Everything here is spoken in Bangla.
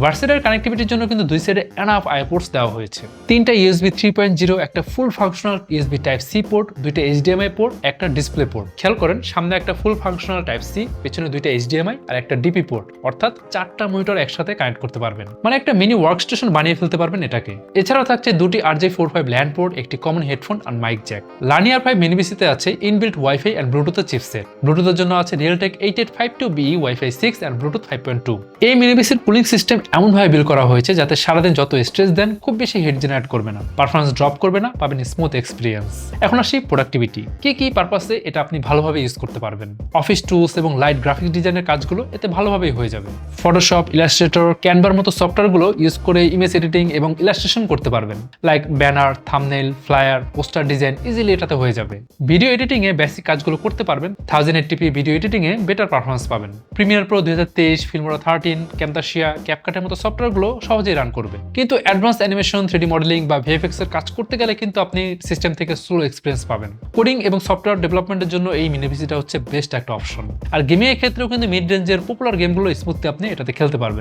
ভার্সেটাইল কানেক্টিভিটির জন্য কিন্তু দুই সাইডে এনাফ আই পোর্টস দেওয়া হয়েছে। 3টা ইউএসবি 3.0, একটা full functional USB type C port, 2টা এইচডিএমআই পোর্ট, একটা ডিসপ্লে পোর্ট। খেয়াল করেন, সামনে একটা ফুল ফাংশনাল টাইপ সি, পেছনে 2টা এইচডিএমআই আর একটা ডিপি পোর্ট, অর্থাৎ 4টা মনিটর একসাথে কানেক্ট করতে পারবেন। মানে একটা মিনি ওয়ার্কস্টেশন বানিয়ে ফেলতে পারবেন এটাকে। এছাড়াও থাকছে 2টি RJ45 ল্যান্ড পোর্ট, একটি কমন হেডফোন আর মাইক জ্যাক। লার্নিয়ার 5 মিনি পিসিতে আছে ইনবিল্ট ওয়াইফাই এন্ড ব্লুটুথের চিপসেট। ব্লুটুথের জন্য আছে Realtek 8852BE wifi 6 and Bluetooth 5.2। এই মিনি পিসির কুলিং সিস্টেম এমনভাবে বিল্ড করা হয়েছে যাতে সারাদিন যত স্ট্রেস দেন খুব বেশি হিট জেনারেট করবে না, পারফরম্যান্স ড্রপ করবে না, পাবেন স্মুথ এক্সপিরিয়েন্স। এখন আসি প্রোডাক্টিভিটি, কি পারপাসে এটা আপনি ভালোভাবে ইউজ করতে পারবেন। অফিস টুলস এবং লাইট গ্রাফিক্স ডিজাইনের কাজগুলো এতে ভালোভাবেই হয়ে যাবে। ফটোশপ, ইলাস্ট্রেটর, ক্যানভার মতো সফটওয়্যারগুলো ইউজ করে ইমেজ এডিটিং এবং ইলাস্ট্রেশন করতে পারবেন, like banner, thumbnail, flyer, poster design easily এটাতে হয়ে যাবে। ভিডিও এডিটিং এ বেসিক কাজগুলো করতে পারবেন। 1080p video editing a better performance পাবেন। প্রিমিয়ার প্রো 2023, ফিল্মোরা 13, ক্যামতাশিয়া, ক্যাপকাটের মতো সফটওয়্যারগুলো সহজেই রান করবে। কিন্তু অ্যাডভান্স অ্যানিমেশন, 3D মডেলিং বা ভিএফএক্স এর কাজ করতে গেলে কিন্তু আপনি সিস্টেম থেকে স্লো এক্সপিরিয়েন্স পাবেন। কোডিং এবং সফটওয়্যার ডেভেলপমেন্টের জন্য এই মিনি পিসিটা হচ্ছে বেস্ট একটা অপশন। আর গেমিং এর ক্ষেত্রেও কিন্তু মিড রেঞ্জের পপুলার গেমগুলো স্মুথলি আপনি এটাতে খেলতে পারবেন।